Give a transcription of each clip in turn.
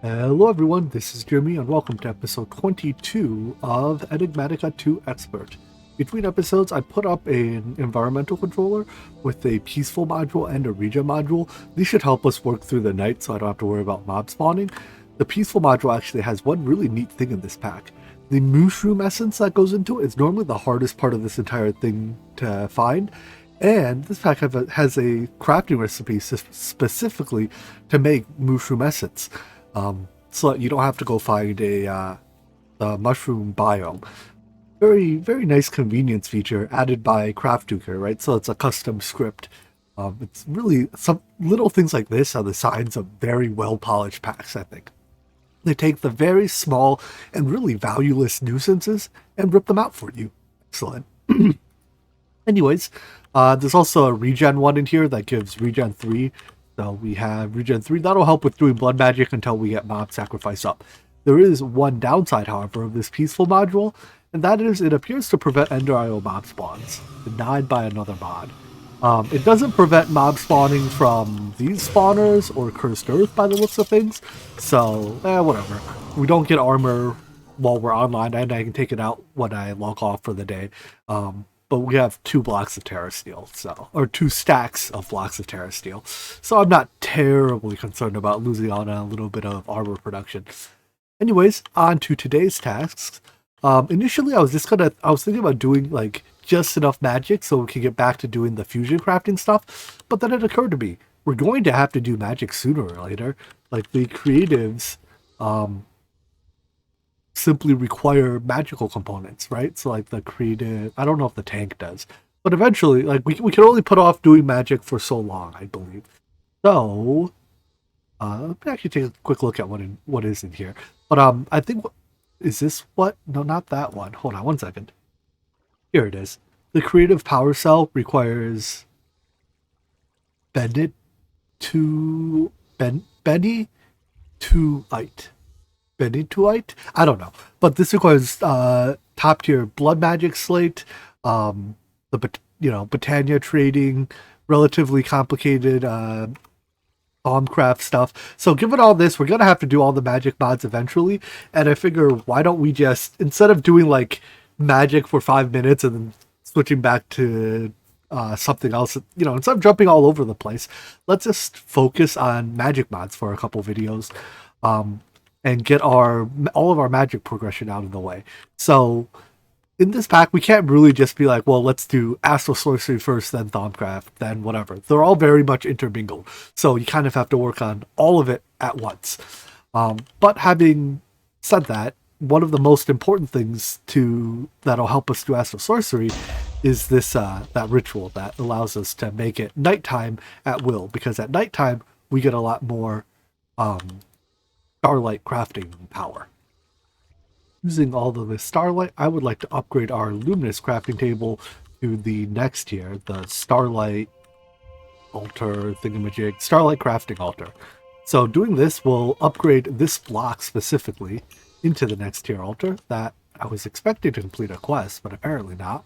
Hello everyone, this is Jeremy and welcome to episode 22 of Enigmatica 2 Expert. Between episodes, I put up an environmental controller with a peaceful module and a regen module. These should help us work through the night so I don't have to worry about mob spawning. The peaceful module actually has one really neat thing in this pack. The mushroom essence that goes into it is normally the hardest part of this entire thing to find. And this pack has a crafting recipe specifically to make mushroom essence. So that you don't have to go find a mushroom biome. Very, very nice convenience feature added by Craftuker, right? So it's a custom script. It's really, some little things like this are the signs of very well-polished packs, I think. They take the very small and really valueless nuisances and rip them out for you. Excellent. Anyways, there's also a regen one in here that gives regen 3. So we have regen 3. That'll help with doing blood magic until we get mob sacrifice up. There is one downside, however, of this peaceful module, and that is it appears to prevent Ender IO mob spawns, denied by another mod. It doesn't prevent mob spawning from these spawners or Cursed Earth by the looks of things, so whatever. We don't get armor while we're online, and I can take it out when I log off for the day. But we have 2 blocks of Terra Steel, or 2 stacks of blocks of Terra Steel. So I'm not terribly concerned about losing out on a little bit of armor production. Anyways, on to today's tasks. Initially, I was thinking about doing like just enough magic so we can get back to doing the fusion crafting stuff. But then it occurred to me, we're going to have to do magic sooner or later. Like the creatives, simply require magical components, right? So like the creative, I don't know if the tank does, but eventually, like we can only put off doing magic for so long, I believe. So, let me actually take a quick look at what is in here. But I think, is this what? No, not that one. Hold on one second. Here it is. The creative power cell requires Benny to Benitoite? I don't know. But this requires top tier blood magic slate, Botania trading, relatively complicated bombcraft stuff. So given all this, we're gonna have to do all the magic mods eventually. And I figure, why don't we just, instead of doing like magic for 5 minutes and then switching back to something else, instead of jumping all over the place, let's just focus on magic mods for a couple videos. And get all of our magic progression out of the way. So in this pack, we can't really just be like, well, let's do Astral Sorcery first, then Thaumcraft, then whatever. They're all very much intermingled. So you kind of have to work on all of it at once. But having said that, one of the most important things that'll help us do Astral Sorcery is this that ritual that allows us to make it nighttime at will. Because at nighttime, we get a lot more Starlight crafting power. Using all of this Starlight, I would like to upgrade our Luminous crafting table to the next tier, the Starlight altar thingamajig, Starlight crafting altar. So doing this will upgrade this block specifically into the next tier altar that I was expecting to complete a quest, but apparently not.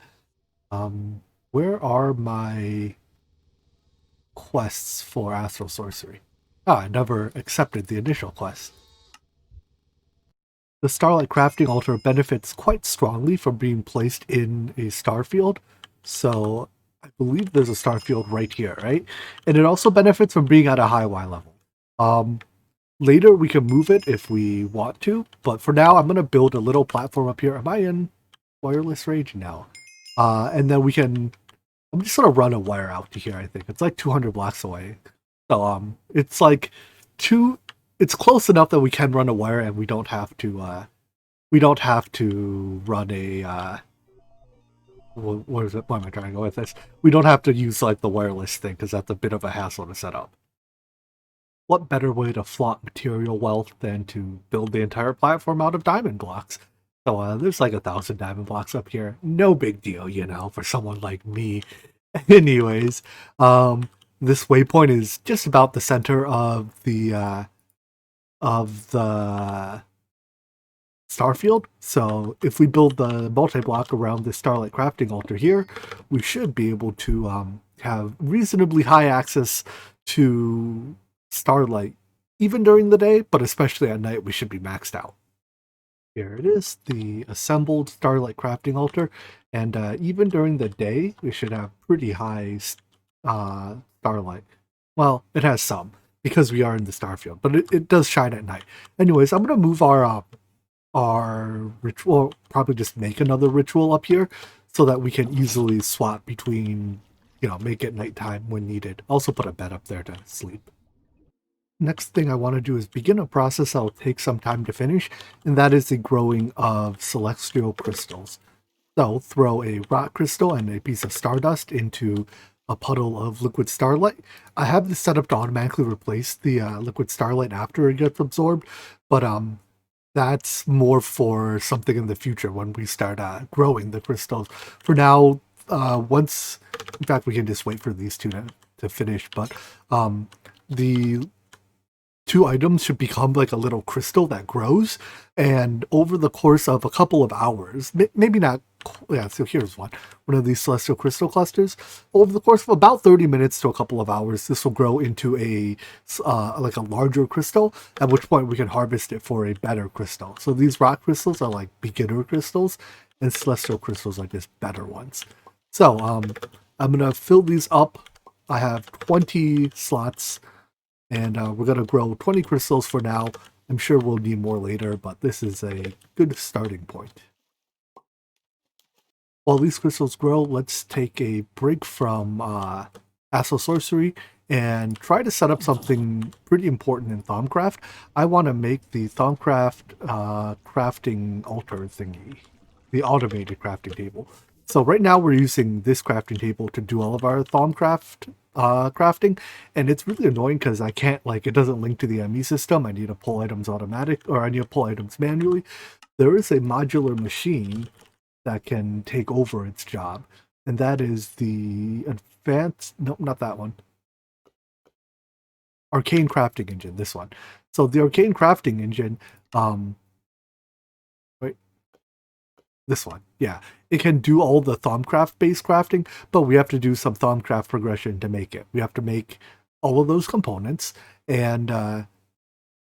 Where are my quests for Astral Sorcery? I never accepted the initial quest. The Starlight Crafting Altar benefits quite strongly from being placed in a star field. So I believe there's a star field right here, right? And it also benefits from being at a high Y level. Later we can move it if we want to, but for now I'm going to build a little platform up here. Am I in wireless range now? And then I'm just going to run a wire out to here, I think. It's like 200 blocks away. So it's like it's close enough that we can run a wire and we don't have to run a what is it? Why am I trying to go with this? We don't have to use like the wireless thing because that's a bit of a hassle to set up. What better way to flaunt material wealth than to build the entire platform out of diamond blocks? So there's like 1,000 diamond blocks up here. No big deal, for someone like me. Anyways, this waypoint is just about the center of the Starfield. So if we build the multi-block around the Starlight Crafting Altar here, we should be able to have reasonably high access to Starlight even during the day, but especially at night, we should be maxed out. Here it is, the assembled Starlight crafting altar, and even during the day, we should have pretty high Starlight. Well, it has some, because we are in the Starfield, but it does shine at night. Anyways, I'm going to move our ritual, probably just make another ritual up here, so that we can easily swap between, make it nighttime when needed. Also put a bed up there to sleep. Next thing I want to do is begin a process that will take some time to finish, and that is the growing of celestial crystals. So throw a rock crystal and a piece of stardust into a puddle of liquid starlight. I have this set up to automatically replace the liquid starlight after it gets absorbed, but that's more for something in the future when we start growing the crystals. For now, in fact, we can just wait for these two to finish, but the two items should become like a little crystal that grows, and over the course of a couple of hours, maybe not, yeah, so here's one of these celestial crystal clusters. Over the course of about 30 minutes to a couple of hours, this will grow into like a larger crystal, at which point we can harvest it for a better crystal. So these rock crystals are like beginner crystals, and celestial crystals are just better ones. So I'm gonna fill these up. I have 20 slots, and we're going to grow 20 crystals for now. I'm sure we'll need more later, but this is a good starting point. While these crystals grow, let's take a break from Acyl Sorcery and try to set up something pretty important in Thaumcraft. I want to make the Thaumcraft crafting altar thingy, the automated crafting table. So right now we're using this crafting table to do all of our Thaumcraft crafting, and it's really annoying because I can't, it doesn't link to the ME system. I need to pull items I need to pull items manually. There is a modular machine that can take over its job, and that is the not that one. Arcane crafting engine, this one. So the Arcane crafting engine, this one, yeah. It can do all the Thaumcraft-based crafting, but we have to do some Thaumcraft progression to make it. We have to make all of those components, and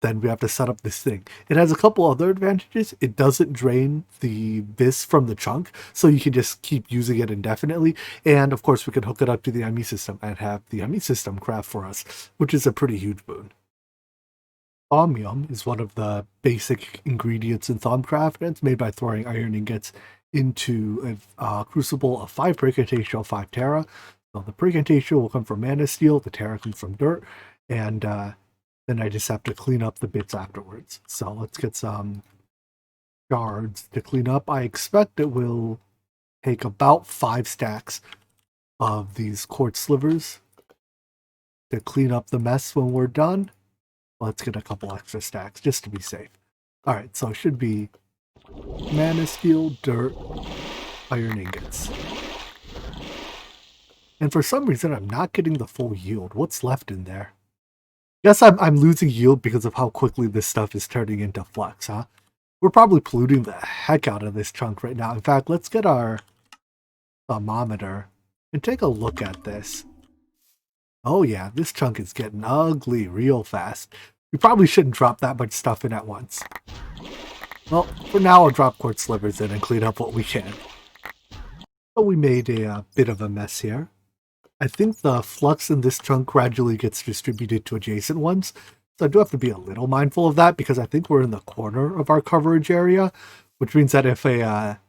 then we have to set up this thing. It has a couple other advantages. It doesn't drain this from the chunk, so you can just keep using it indefinitely. And of course, we can hook it up to the ME system and have the ME system craft for us, which is a pretty huge boon. Thaumium is one of the basic ingredients in Thaumcraft, and it's made by throwing iron ingots into a crucible of 5 Precantatio, 5 Terra. So the Precantatio will come from Mana Steel, the Terra comes from dirt, and then I just have to clean up the bits afterwards. So let's get some shards to clean up. I expect it will take about 5 stacks of these quartz slivers to clean up the mess when we're done. Let's get a couple extra stacks just to be safe. All right, so it should be Mana Steel, dirt, iron ingots. And for some reason, I'm not getting the full yield. What's left in there? Guess I'm losing yield because of how quickly this stuff is turning into flux, huh? We're probably polluting the heck out of this chunk right now. In fact, let's get our thermometer and take a look at this. Oh yeah, this chunk is getting ugly real fast. We probably shouldn't drop that much stuff in at once. Well, for now I'll drop quartz slivers in and clean up what we can. So we made a bit of a mess here. I think the flux in this chunk gradually gets distributed to adjacent ones, so I do have to be a little mindful of that because I think we're in the corner of our coverage area, which means that if a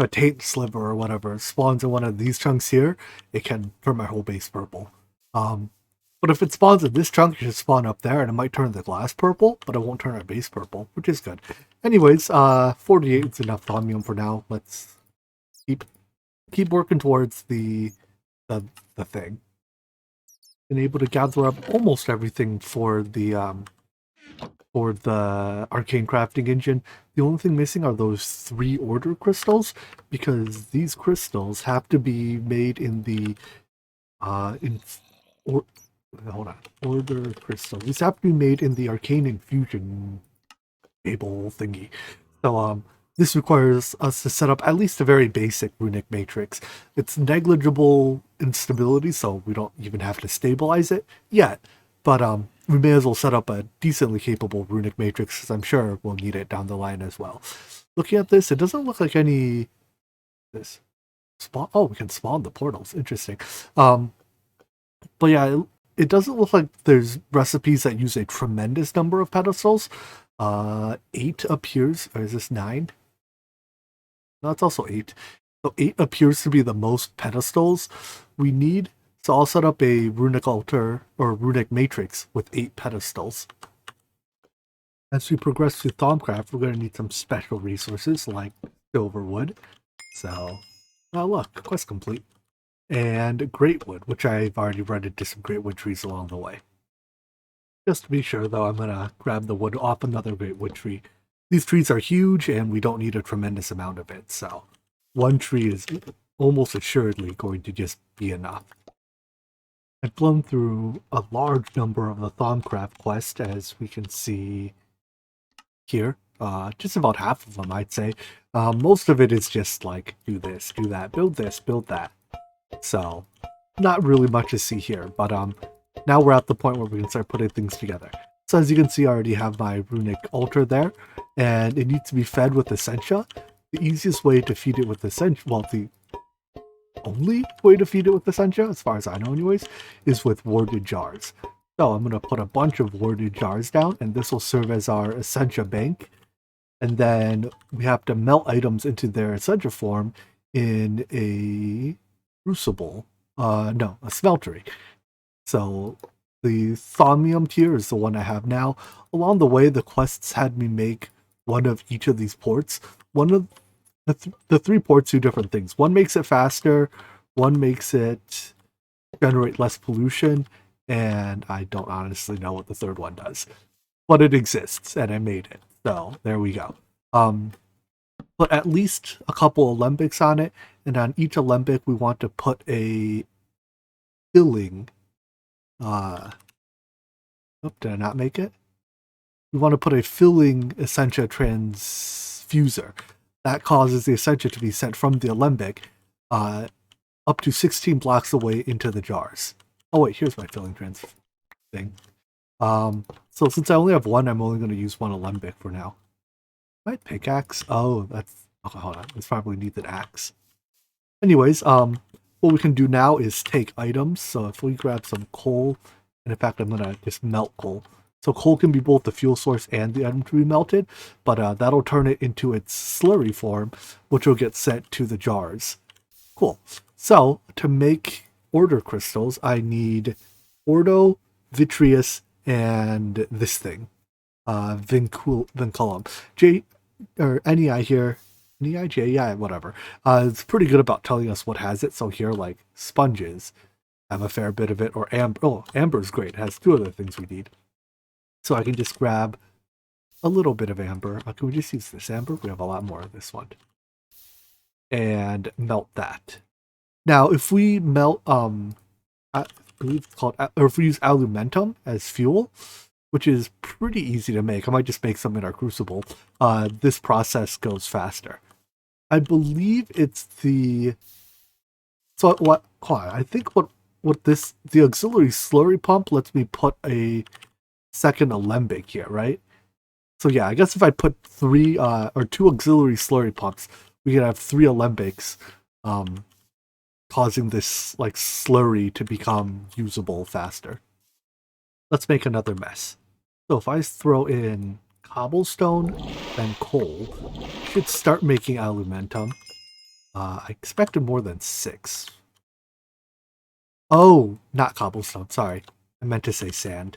taint sliver or whatever spawns in one of these chunks here, it can turn my whole base purple. But if it spawns in this chunk, it should spawn up there, and it might turn the glass purple, but it won't turn our base purple, which is good. Anyways, 48 is enough thaumium for now. Let's keep working towards the thing. Been able to gather up almost everything for the arcane crafting engine. The only thing missing are those 3 order crystals, because these crystals have to be made in the order crystal. These have to be made in the arcane infusion table thingy. So this requires us to set up at least a very basic runic matrix. It's negligible instability, so we don't even have to stabilize it yet. But we may as well set up a decently capable runic matrix, because I'm sure we'll need it down the line as well. Looking at this, it doesn't look like any... This spawn... Oh, we can spawn the portals. Interesting. But yeah, it doesn't look like there's recipes that use a tremendous number of pedestals. 8 appears... Or is this 9? No, it's also 8. So 8 appears to be the most pedestals we need. So I'll set up a runic altar or runic matrix with 8 pedestals. As we progress through Thaumcraft, we're going to need some special resources like silverwood. So, oh look, quest complete. And greatwood, which I've already run into some greatwood trees along the way. Just to be sure, though, I'm going to grab the wood off another greatwood tree. These trees are huge, and we don't need a tremendous amount of it, so one tree is almost assuredly going to just be enough. I've blown through a large number of the Thaumcraft quest, as we can see here. Just about half of them, I'd say. Most of it is just like, do this, do that, build this, build that. So, not really much to see here, but now we're at the point where we can start putting things together. So as you can see, I already have my runic altar there, and it needs to be fed with Essentia. The easiest way to feed it with Essentia, well, the only way to feed it with Essentia, as far as I know anyways, is with warded jars. So I'm going to put a bunch of warded jars down, and this will serve as our Essentia bank. And then we have to melt items into their Essentia form in a crucible. No, a smeltery. So the Thaumium tier is the one I have now. Along the way, the quests had me make one of each of these ports. One of the 3 ports do different things. One makes it faster, one makes it generate less pollution, and I don't honestly know what the third one does. But it exists, and I made it. So, there we go. Put at least a couple alembics on it, and on each alembic we want to put a filling. Oh, did I not make it? We want to put a filling Essentia transfuser. That causes the Essentia to be sent from the alembic up to 16 blocks away into the jars. Oh wait, here's my filling trans thing. So since I only have one, I'm only going to use one alembic for now. My pickaxe? Oh, that's... Okay, hold on. This probably needs an axe. Anyways, what we can do now is take items. So if we grab some coal, and in fact I'm going to just melt coal. So coal can be both the fuel source and the item to be melted, but that'll turn it into its slurry form, which will get sent to the jars. Cool. So to make order crystals, I need Ordo, Vitreous, and this thing, Vinculum. NEI here, NEIJ, yeah, whatever. It's pretty good about telling us what has it. So here, like sponges, have a fair bit of it, or amber. Oh, amber's great. It has 2 other things we need. So I can just grab a little bit of amber. Can we just use this amber? We have a lot more of this one. And melt that. Now, if we melt, I believe it's called, or if we use alumentum as fuel, which is pretty easy to make. I might just make some in our crucible. This process goes faster. I believe it's the... So what? Hold on, I think what this... The auxiliary slurry pump lets me put a second alembic here, right? So yeah, I guess if I put 3 or 2 auxiliary slurry pumps, we could have 3 alembics, causing this like slurry to become usable faster. Let's make another mess. So if I throw in cobblestone and coal, I should start making alumentum. I expected more than 6. Oh, not cobblestone, sorry. I meant to say sand.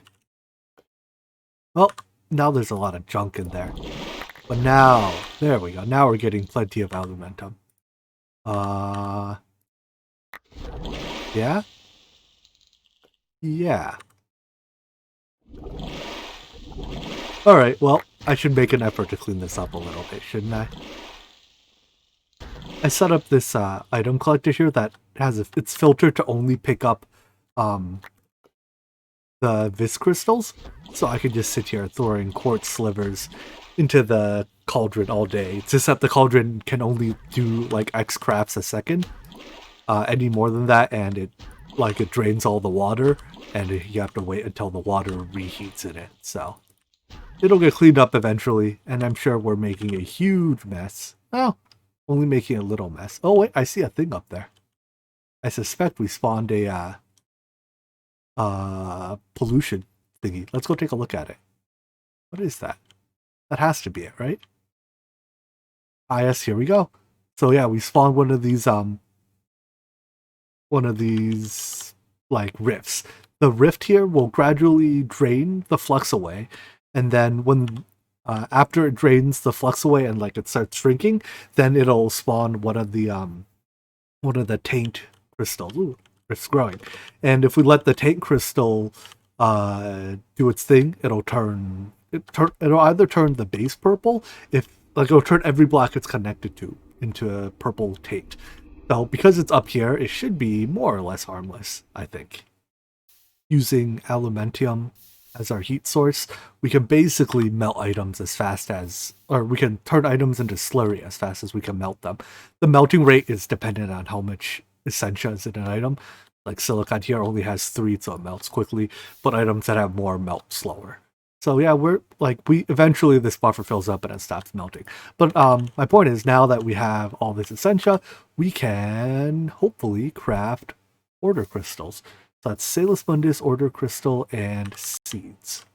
Well, now there's a lot of junk in there. But now, there we go. Now we're getting plenty of alumentum. Yeah? Yeah. Alright, well, I should make an effort to clean this up a little bit, shouldn't I? I set up this item collector here that has it's filtered to only pick up the vis crystals, so I can just sit here throwing quartz slivers into the cauldron all day. It's just that the cauldron can only do like X crafts a second. Any more than that, and it like it drains all the water, and you have to wait until the water reheats in it. So it'll get cleaned up eventually, and I'm sure we're making a huge mess. Oh, only making a little mess. Oh wait, I see a thing up there. I suspect we spawned a pollution thingy. Let's go take a look at it. What is that? That has to be it, right? Ah, yes, here we go. So yeah, we spawned one of these like rifts. The rift here will gradually drain the flux away, and then when after it drains the flux away and like it starts shrinking, then it'll spawn one of the taint crystals. Ooh, it's growing. And if we let the taint crystal do its thing, it'll either turn the base purple, it'll turn every block it's connected to into a purple taint. So because it's up here, it should be more or less harmless, I think. Using aluminium as our heat source, we can basically melt items we can turn items into slurry as fast as we can melt them. The melting rate is dependent on how much essentia is in an item. Like silicon here only has 3, so it melts quickly, but items that have more melt slower. So yeah, eventually this buffer fills up and it stops melting. But my point is, now that we have all this essentia, we can hopefully craft order crystals. So that's Salus Mundus, order crystal, and seeds.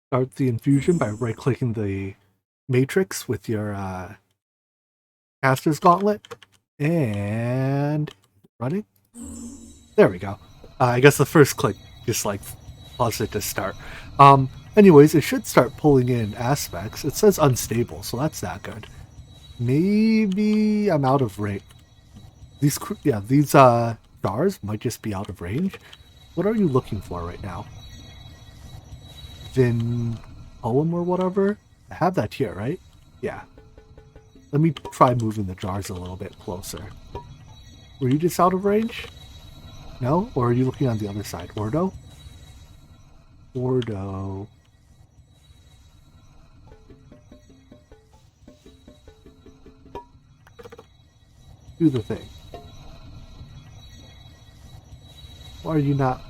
Start the infusion by right-clicking the matrix with your caster's gauntlet, and running. There we go. I guess the first click just like caused it to start. Anyways, it should start pulling in aspects. It says unstable, so that's not good. Maybe I'm out of range. These jars might just be out of range. What are you looking for right now? Vin poem or whatever? I have that here, right? Yeah. Let me try moving the jars a little bit closer. Were you just out of range? No? Or are you looking on the other side? Ordo? Ordo. Do the thing. Why are you not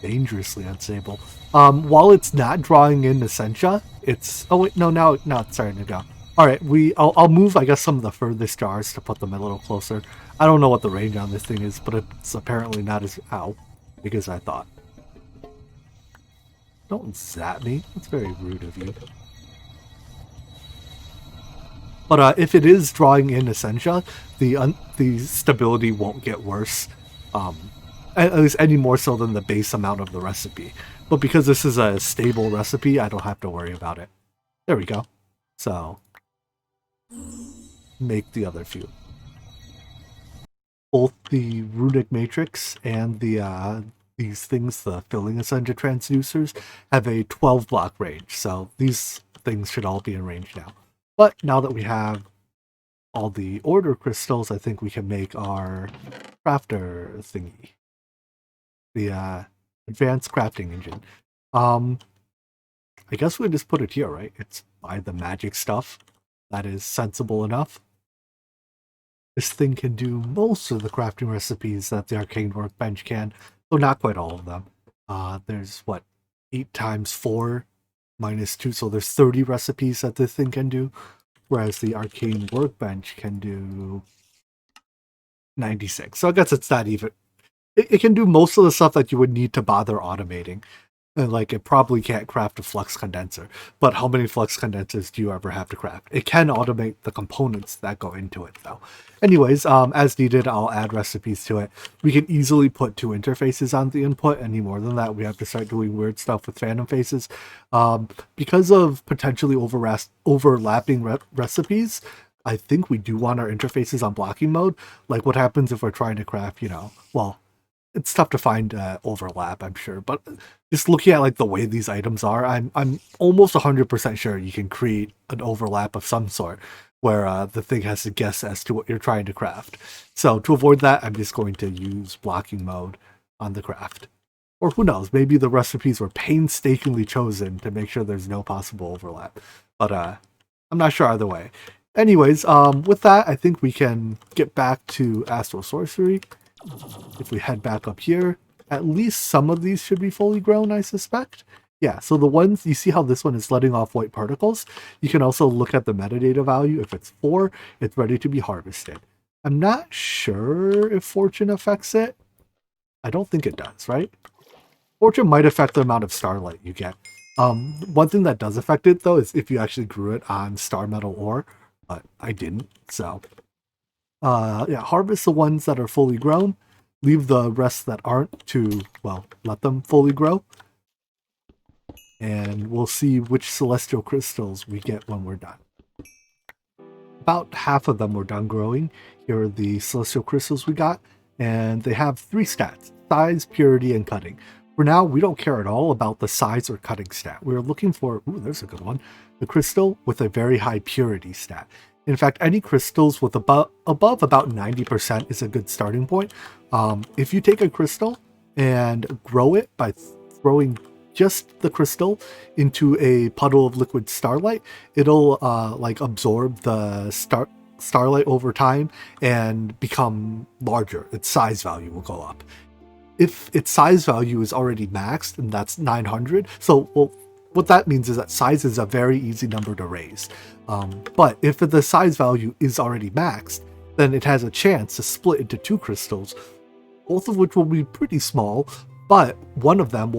dangerously unstable? While it's not drawing in Essentia, it's... Oh wait, no, now it's starting to go. Alright, I'll move, I guess, some of the furthest jars to put them a little closer. I don't know what the range on this thing is, but it's apparently not as... Ow. Big as I thought. Don't zap me. That's very rude of you. But if it is drawing in Essentia, the stability won't get worse. At least any more so than the base amount of the recipe. But because this is a stable recipe, I don't have to worry about it. There we go. So, make the other few. Both the runic matrix and these things, the filling Essentia transducers, have a 12 block range. So these things should all be in range now. But now that we have all the order crystals, I think we can make our crafter thingy. The advanced crafting engine. I guess we just put it here, right? It's by the magic stuff. That is sensible enough. This thing can do most of the crafting recipes that the Arcane workbench can, though not quite all of them. There's what, 8 times 4 minus 2, so there's 30 recipes that this thing can do, whereas the Arcane workbench can do 96. So I guess it's not even... It can do most of the stuff that you would need to bother automating. And like, it probably can't craft a flux condenser, but how many flux condensers do you ever have to craft? It can automate the components that go into it, though. Anyways, as needed, I'll add recipes to it. We can easily put 2 interfaces on the input. Any more than that, we have to start doing weird stuff with phantom faces. Because of potentially overlapping recipes, I think we do want our interfaces on blocking mode. Like, what happens if we're trying to craft, well, it's tough to find overlap, I'm sure, but just looking at like the way these items are, I'm almost 100% sure you can create an overlap of some sort where the thing has to guess as to what you're trying to craft. So to avoid that, I'm just going to use blocking mode on the craft. Or who knows, maybe the recipes were painstakingly chosen to make sure there's no possible overlap. But I'm not sure either way. Anyways, with that, I think we can get back to Astral Sorcery. If we head back up here, at least some of these should be fully grown, I suspect. Yeah, so the ones, you see how this one is letting off white particles? You can also look at the metadata value. If it's 4, it's ready to be harvested. I'm not sure if fortune affects it. I don't think it does, right? Fortune might affect the amount of starlight you get. One thing that does affect it, though, is if you actually grew it on star metal ore, but I didn't, so... yeah, harvest the ones that are fully grown, leave the rest that aren't to, well, let them fully grow, and we'll see which celestial crystals we get when we're done. About half of them were done growing. Here are the celestial crystals we got, and they have 3 stats: size, purity, and cutting. For now, we don't care at all about the size or cutting stat. We're looking for, ooh, there's a good one, the crystal with a very high purity stat. In fact, any crystals with above about 90% is a good starting point. If you take a crystal and grow it by throwing just the crystal into a puddle of liquid starlight, it'll like absorb the starlight over time and become larger. Its size value will go up. If its size value is already maxed, and that's 900, so well, what that means is that size is a very easy number to raise. But if the size value is already maxed, then it has a chance to split into 2 crystals, both of which will be pretty small, but one of them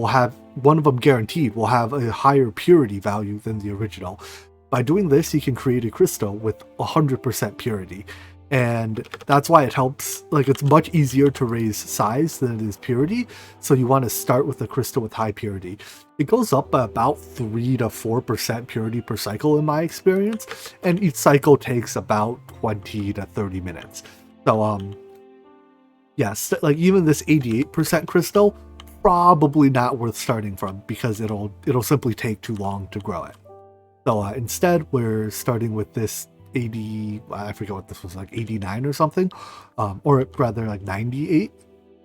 guaranteed will have a higher purity value than the original. By doing this, you can create a crystal with 100% purity. And that's why it helps, like, it's much easier to raise size than it is purity, so you want to start with a crystal with high purity. It goes up by about 3 to 4% purity per cycle in my experience, and each cycle takes about 20 to 30 minutes. So, yes, like even this 88% crystal, probably not worth starting from, because it'll simply take too long to grow it. So instead, we're starting with this 80, I forget what this was, like 89 or something, or rather like 98.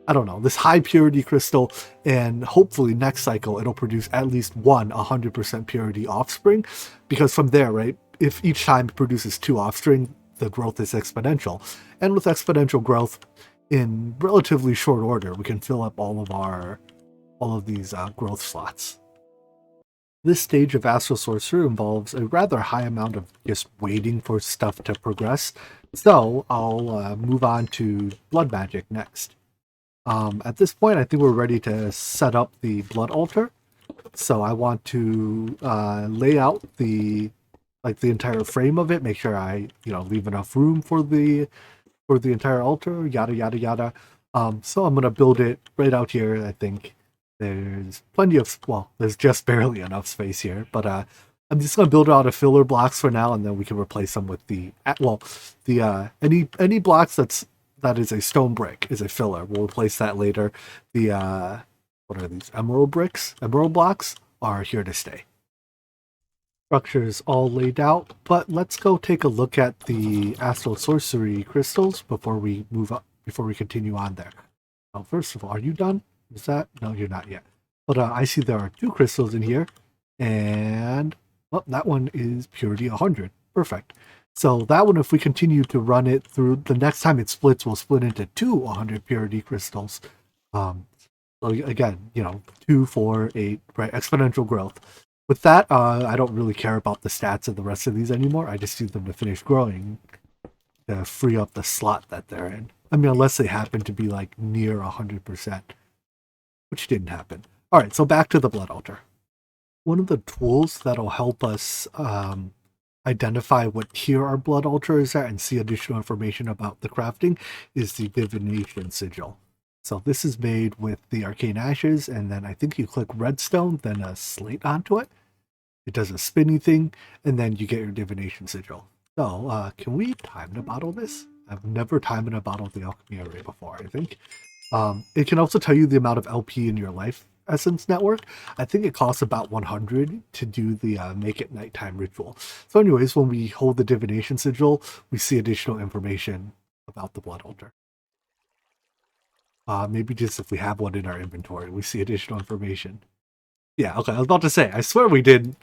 I don't know, this high purity crystal, and hopefully next cycle it'll produce at least one 100% purity offspring, because from there, right, if each time it produces 2 offspring, the growth is exponential. And with exponential growth, in relatively short order, we can fill up all of these growth slots. This stage of Astral Sorcery involves a rather high amount of just waiting for stuff to progress, so I'll move on to Blood Magic next. At this point, I think we're ready to set up the Blood Altar, so I want to lay out the entire frame of it, make sure I leave enough room for the entire altar, yada yada yada. So I'm gonna build it right out here. I think there's plenty of, well, there's just barely enough space here, but I'm just gonna build out of filler blocks for now, and then we can replace them with any blocks that is a stone brick is a filler. We'll replace that later. The what are these, emerald bricks? Emerald blocks are here to stay. Structure's all laid out, but let's go take a look at the Astral Sorcery crystals before we move up, before we continue on there. Now, first of all, are you done? Is that? No, you're not yet. But I see there are 2 crystals in here, and well, that one is purity 100. Perfect. So that one, if we continue to run it through, the next time it splits, we'll split into 2 100 purity crystals. So again, 2, 4, 8, right? Exponential growth. With that, I don't really care about the stats of the rest of these anymore. I just need them to finish growing to free up the slot that they're in. I mean, unless they happen to be like near 100%, which didn't happen. All right, so back to the Blood Altar. One of the tools that'll help us identify what tier our Blood Altar is at and see additional information about the crafting is the Divination Sigil. So this is made with the Arcane Ashes, and then I think you click Redstone, then a slate onto it. It does a spinny thing, and then you get your Divination Sigil. So, can we time to bottle this? I've never timed a bottle the Alchemy Array before, I think. It can also tell you the amount of LP in your life essence network. I think it costs about 100 to do the Make It Nighttime ritual. So anyways, when we hold the Divination Sigil, we see additional information about the Blood Altar. Maybe just if we have one in our inventory, we see additional information. Yeah, okay, I was about to say, I swear we didn't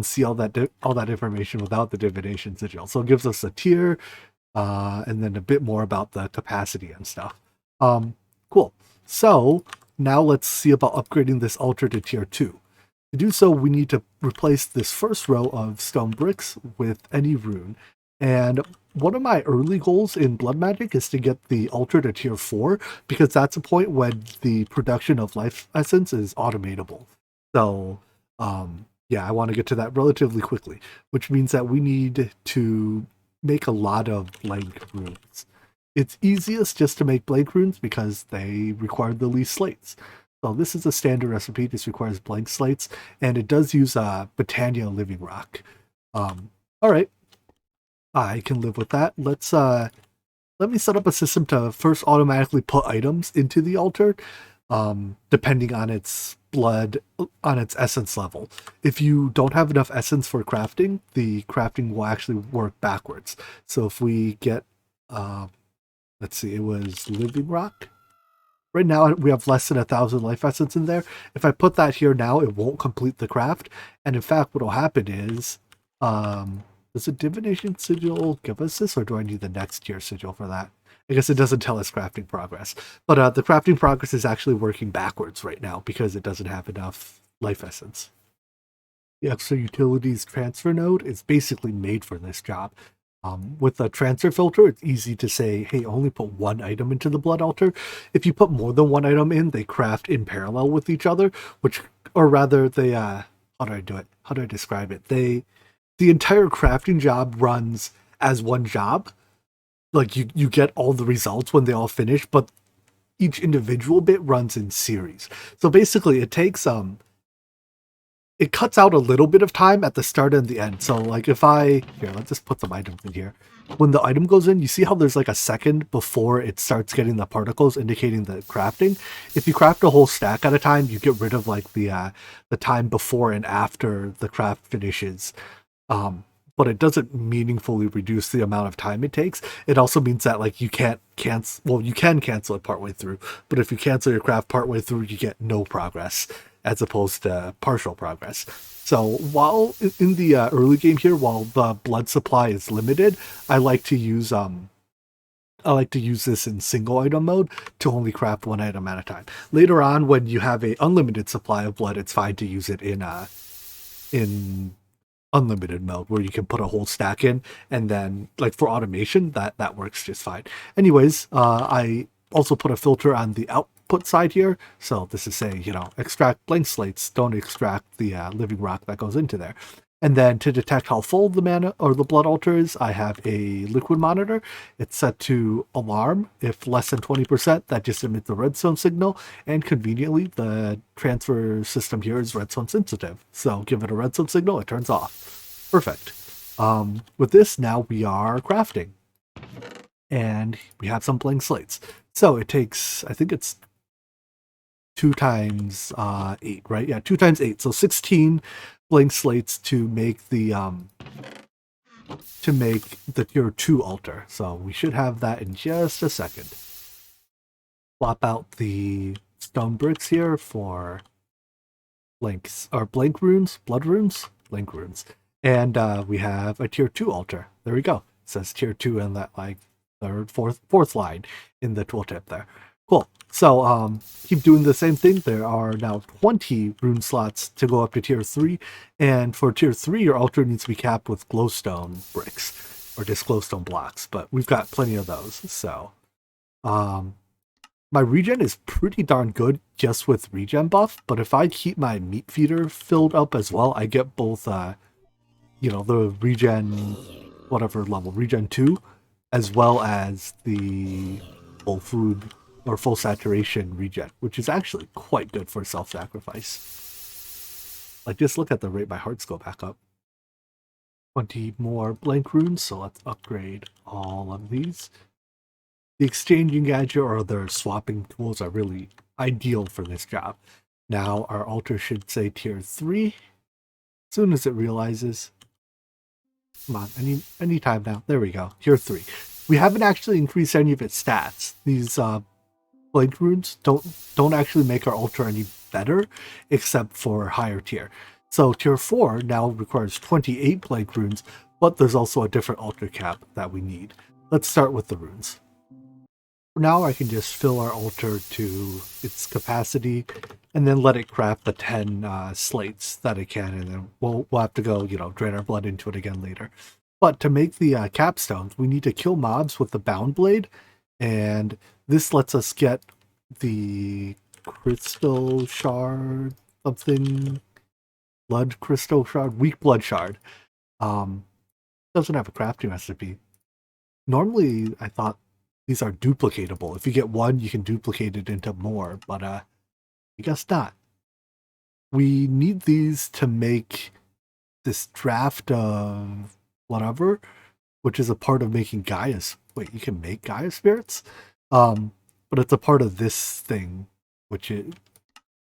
see all that information without the Divination Sigil. So it gives us a tier, and then a bit more about the capacity and stuff. Cool. So now let's see about upgrading this altar to tier 2. To do so, we need to replace this first row of stone bricks with any rune. And one of my early goals in Blood Magic is to get the altar to tier 4, because that's a point when the production of life essence is automatable. So, yeah, I want to get to that relatively quickly, which means that we need to make a lot of blank runes. It's easiest just to make blank runes because they require the least slates. So this is a standard recipe. This requires blank slates, and it does use Botania Living Rock. All right, I can live with that. Let me set up a system to first automatically put items into the altar, depending on its essence level. If you don't have enough essence for crafting, the crafting will actually work backwards. So if we get, let's see, it was Living Rock. Right now we have less than 1,000 life essence in there. If I put that here now, it won't complete the craft. And in fact, what will happen is, does the divination sigil give us this, or do I need the next tier sigil for that? I guess it doesn't tell us crafting progress. But the crafting progress is actually working backwards right now because it doesn't have enough life essence. The extra utilities transfer node is basically made for this job. With the transfer filter, it's easy to say, hey, only put one item into the blood altar. If you put more than one item in, they craft in parallel with each other, or rather, they, how do I do it? How do I describe it? The entire crafting job runs as one job. Like, you get all the results when they all finish, but each individual bit runs in series. So basically, it takes, it cuts out a little bit of time at the start and the end. So like here, let's just put some items in here. When the item goes in, you see how there's like a second before it starts getting the particles indicating the crafting. If you craft a whole stack at a time, you get rid of like the time before and after the craft finishes. But it doesn't meaningfully reduce the amount of time it takes. It also means that like you can't cancel, well, you can cancel it partway through, but if you cancel your craft partway through, you get no progress as opposed to partial progress. So while in the early game here, while the blood supply is limited, I like to use this in single item mode to only craft one item at a time. Later on, when you have a unlimited supply of blood, it's fine to use it in unlimited mode where you can put a whole stack in, and then like for automation that works just fine. Anyways, I also put a filter on the output side here. So this is saying, extract blank slates, don't extract the living rock that goes into there. And then to detect how full the mana or the blood altar is, I have a liquid monitor. It's set to alarm. If less than 20%, that just emits the redstone signal. And conveniently, the transfer system here is redstone sensitive. So give it a redstone signal, it turns off. Perfect. With this, now we are crafting. And we have some blank slates. So it takes, I think it's 2 times 8, right? Yeah, 2 times 8. So 16 blank slates to make the tier 2 altar. So we should have that in just a second. Swap out the stone bricks here for blank runes, blood runes, blank runes. And we have a tier 2 altar. There we go. It says tier 2 in that like third, fourth line in the tooltip there. Cool. So keep doing the same thing. There are now 20 rune slots to go up to tier 3. And for tier 3, your altar needs to be capped with glowstone bricks or just glowstone blocks. But we've got plenty of those. So my regen is pretty darn good just with regen buff. But if I keep my meat feeder filled up as well, I get both, the regen, whatever level, regen 2, as well as the full food or full saturation regen, which is actually quite good for self-sacrifice. Like, just look at the rate my hearts go back up. 20 more blank runes, so let's upgrade all of these. The exchanging gadget or other swapping tools are really ideal for this job. Now our altar should say tier 3 as soon as it realizes. Come on, any time now. There we go, tier 3. We haven't actually increased any of its stats. These blank runes don't actually make our altar any better, except for higher tier. So tier 4 now requires 28 blank runes, but there's also a different altar cap that we need. Let's start with the runes. For now, I can just fill our altar to its capacity and then let it craft the 10 slates that it can, and then we'll have to go, drain our blood into it again later. But to make the capstones, we need to kill mobs with the bound blade, and this lets us get the crystal shard, something, blood crystal shard, weak blood shard. Doesn't have a crafting recipe. Normally, I thought these are duplicatable. If you get one, you can duplicate it into more, but I guess not. We need these to make this draft of whatever, which is a part of making Gaia's. Wait, you can make Gaia spirits? But it's a part of this thing, which is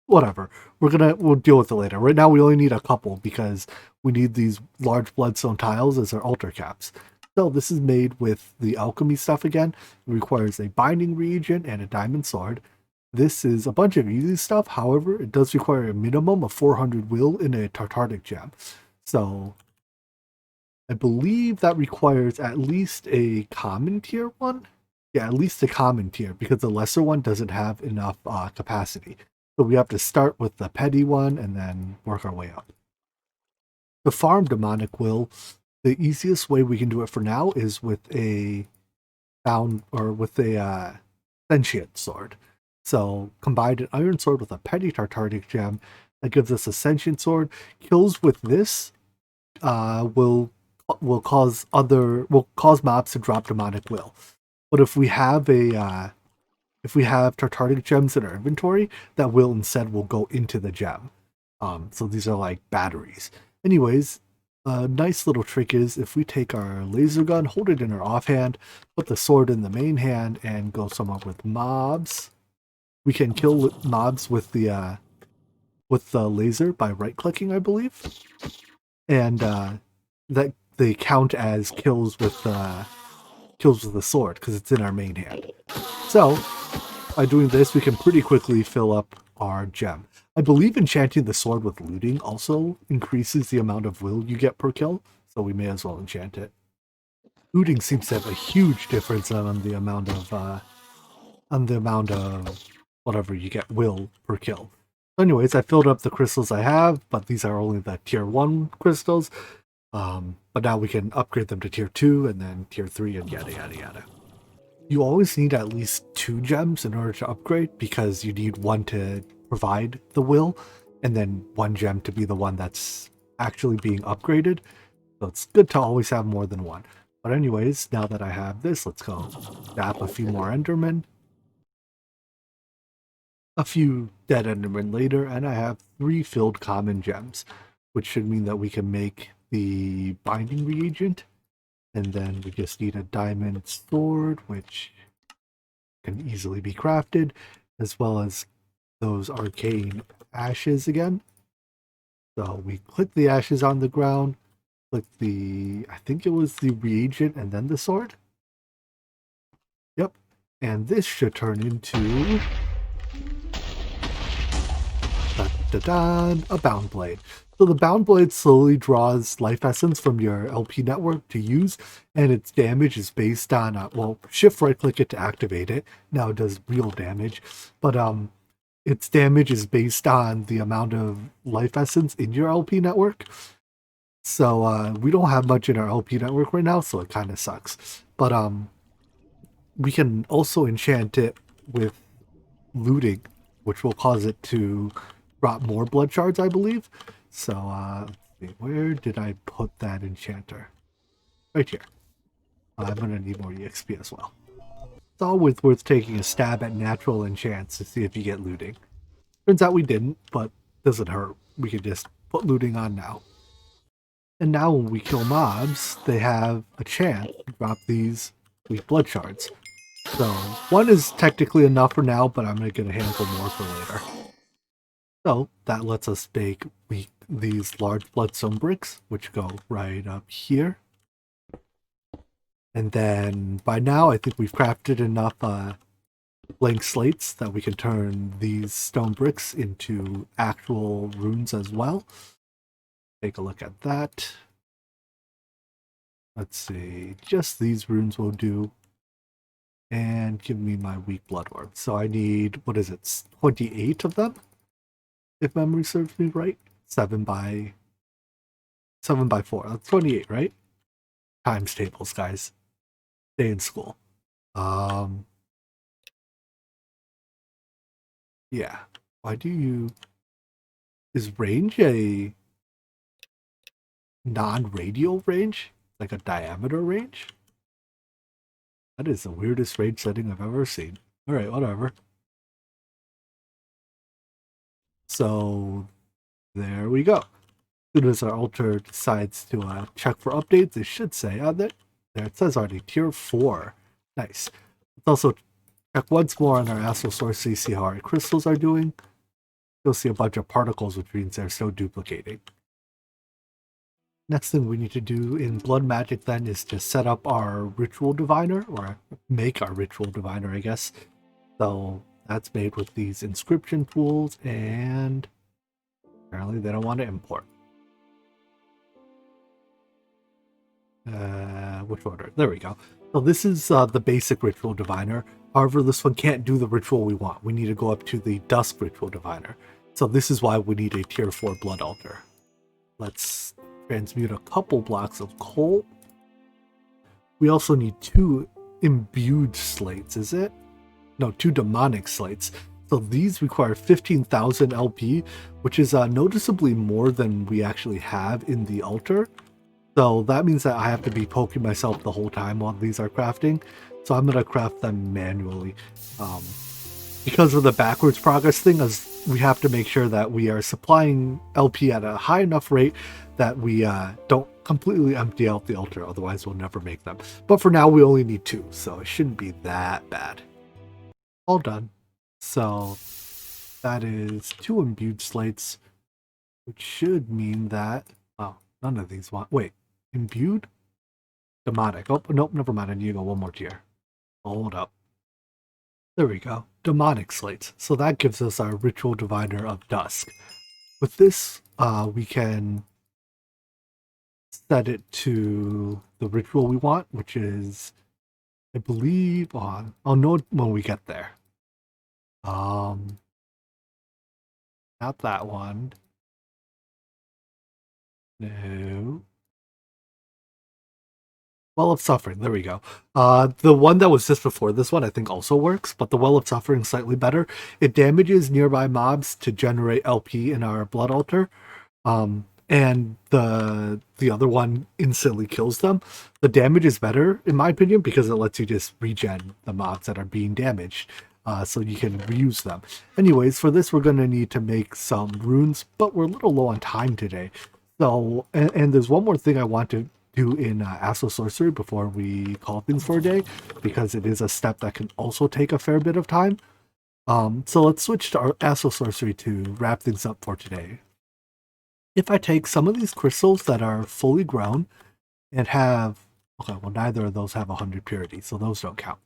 whatever. We'll deal with it later. Right now we only need a couple because we need these large bloodstone tiles as our altar caps. So this is made with the alchemy stuff again. It requires a binding reagent and a diamond sword. This is a bunch of easy stuff. However, it does require a minimum of 400 will in a tartaric gem. So I believe that requires at least a common tier one. Yeah, at least a common tier, because the lesser one doesn't have enough capacity. So we have to start with the petty one and then work our way up. To farm demonic will, the easiest way we can do it for now is with a sentient sword. So combine an iron sword with a petty tartaric gem that gives us a sentient sword. Kills with this will cause mobs to drop demonic will. But if we have tartaric gems in our inventory, that will instead will go into the gem. So these are like batteries. Anyways, a nice little trick is if we take our laser gun, hold it in our offhand, put the sword in the main hand, and go somewhere with mobs. We can kill mobs with the laser by right-clicking, I believe, and that they count as kills with the sword because it's in our main hand. So by doing this, we can pretty quickly fill up our gem. I believe enchanting the sword with looting also increases the amount of will you get per kill, so we may as well enchant it. Looting seems to have a huge difference on the amount of whatever you get will per kill. Anyways, I filled up the crystals I have, but these are only the tier 1 crystals. But now we can upgrade them to tier 2 and then tier 3 and yada yada yada. You always need at least 2 gems in order to upgrade because you need one to provide the will and then 1 gem to be the one that's actually being upgraded. So it's good to always have more than one. But anyways, now that I have this, let's go zap a few more Endermen. A few dead Endermen later, and I have 3 filled common gems, which should mean that we can make the binding reagent. And then we just need a diamond sword, which can easily be crafted, as well as those arcane ashes again. So we click the ashes on the ground, click I think it was the reagent and then the sword. Yep. And this should turn into a bound blade. So the bound blade slowly draws life essence from your LP network to use, and its damage is based on, shift right click it to activate it. Now it does real damage, but its damage is based on the amount of life essence in your LP network. So we don't have much in our LP network right now, so it kind of sucks. But we can also enchant it with looting, which will cause it to drop more blood shards, I believe. So, let's see, where did I put that enchanter? Right here. I'm going to need more EXP as well. It's always worth taking a stab at natural enchants to see if you get looting. Turns out we didn't, but doesn't hurt. We can just put looting on now. And now when we kill mobs, they have a chance to drop these weak blood shards. So, 1 is technically enough for now, but I'm going to get a handful more for later. So that lets us bake these large bloodstone bricks, which go right up here. And then by now, I think we've crafted enough blank slates that we can turn these stone bricks into actual runes as well. Take a look at that. Let's see, just these runes will do. and give me my weak blood orb. So I need, what is it, 28 of them? If memory serves me right. 7 by 4. That's 28, right? Times tables, guys. Stay in school. Yeah. Why do you... Is range a non-radial range? Like a diameter range? That is the weirdest range setting I've ever seen. Alright, whatever. So, there we go. As soon as our altar decides to check for updates, it should say on there. There it says already, tier 4. Nice. Let's also check once more on our Acyl Sorcery, see how our crystals are doing. You'll see a bunch of particles, which means they're still duplicating. Next thing we need to do in Blood Magic then is to set up our Ritual Diviner, or make our Ritual Diviner, I guess. So that's made with these inscription tools, and apparently they don't want to import. Which order? There we go. So this is the basic Ritual Diviner. However, this one can't do the ritual we want. We need to go up to the Dusk Ritual Diviner. So this is why we need a tier 4 Blood Altar. Let's transmute a couple blocks of coal. We also need 2 imbued slates, is it? No, 2 demonic slates. So these require 15,000 LP, which is noticeably more than we actually have in the altar. So that means that I have to be poking myself the whole time while these are crafting. So I'm going to craft them manually. Because of the backwards progress thing, as we have to make sure that we are supplying LP at a high enough rate that we don't completely empty out the altar, otherwise we'll never make them. But for now, we only need 2, so it shouldn't be that bad. All done. So that is 2 imbued slates, which should mean that... Oh, none of these want... Wait, imbued? Demonic. Oh, nope, never mind. I need to go one more tier. Hold up. There we go. Demonic slates. So that gives us our Ritual Diviner of Dusk. With this, we can set it to the ritual we want, which is, I believe, on... I'll know when we get there. Not that one. No. Well of Suffering, there we go. The one that was just before this one I think also works, but the Well of Suffering is slightly better. It damages nearby mobs to generate LP in our Blood Altar, and the other one instantly kills them. The damage is better, in my opinion, because it lets you just regen the mobs that are being damaged, so you can reuse them. Anyways, for this we're going to need to make some runes, but we're a little low on time today. So, and there's one more thing I want to do in Acyl Sorcery before we call things for a day, because it is a step that can also take a fair bit of time. So let's switch to our Acyl Sorcery to wrap things up for today. If I take some of these crystals that are fully grown and have... Okay, well, neither of those have 100 purity, so those don't count.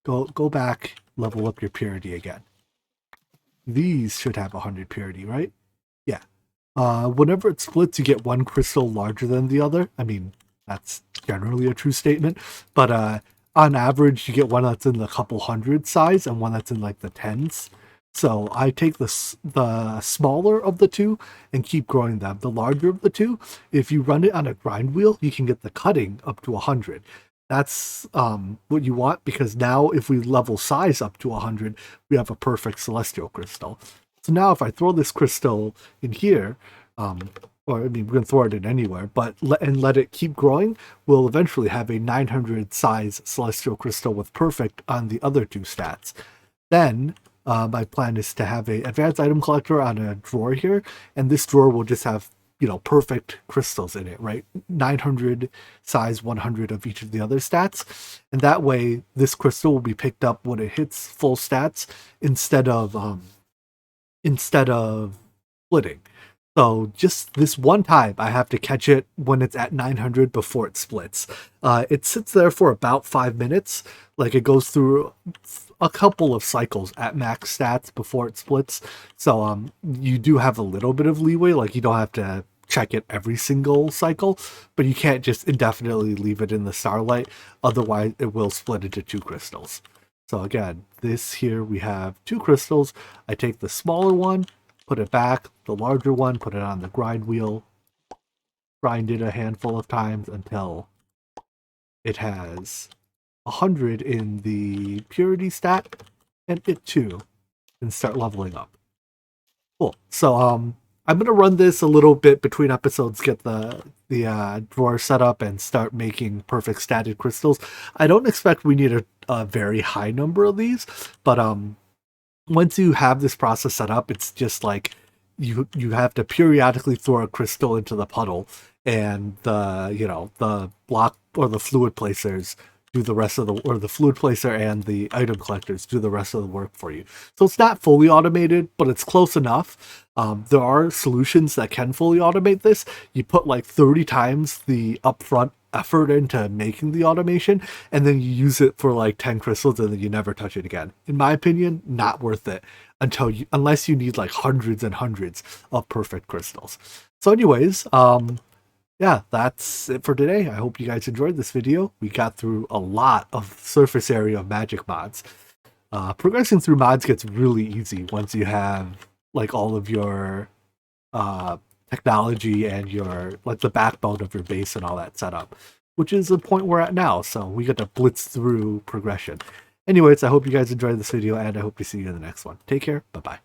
Go back, level up your purity again. These should have 100 purity, right? Yeah. Whenever it splits, you get one crystal larger than the other. I mean, that's generally a true statement, but on average, you get one that's in the couple hundred size and one that's in like the tens. So I take the smaller of the two and keep growing them. The larger of the two, if you run it on a grind wheel, you can get the cutting up to 100. That's what you want, because now if we level size up to 100, we have a perfect celestial crystal. So now if I throw this crystal in here, or I mean, we can throw it in anywhere, but let it keep growing, we'll eventually have a 900 size celestial crystal with perfect on the other 2 stats. Then my plan is to have a advanced item collector on a drawer here, and this drawer will just have, you know, perfect crystals in it, right? 900 size, 100 of each of the other stats, and that way this crystal will be picked up when it hits full stats instead of splitting. So just this one time, I have to catch it when it's at 900 before it splits. It sits there for about 5 minutes. Like, it goes through a couple of cycles at max stats before it splits. So you do have a little bit of leeway. Like, you don't have to check it every single cycle, but you can't just indefinitely leave it in the Starlight, otherwise it will split into 2 crystals. So again, this here we have 2 crystals. I take the smaller one, put it back, the larger one, put it on the grind wheel, grind it a handful of times until it has 100 in the purity stat, and it too can start leveling up. Cool. So I'm gonna run this a little bit between episodes, get the drawer set up and start making perfect statted crystals. I don't expect we need a very high number of these, but once you have this process set up, it's just like you have to periodically throw a crystal into the puddle, and the block or the fluid placers do the rest of the fluid placer and the item collectors do the rest of the work for you. So it's not fully automated, but it's close enough. There are solutions that can fully automate this. You put like 30 times the upfront effort into making the automation, and then you use it for like 10 crystals, and then you never touch it again. In my opinion, not worth it unless you need like hundreds and hundreds of perfect crystals. So anyways, yeah, that's it for today. I hope you guys enjoyed this video. We got through a lot of surface area of magic mods. Progressing through mods gets really easy once you have like all of your technology and your like the backbone of your base and all that set up, which is the point we're at now. So we get to blitz through progression. Anyways, I hope you guys enjoyed this video, and I hope to see you in the next one. Take care. Bye-bye.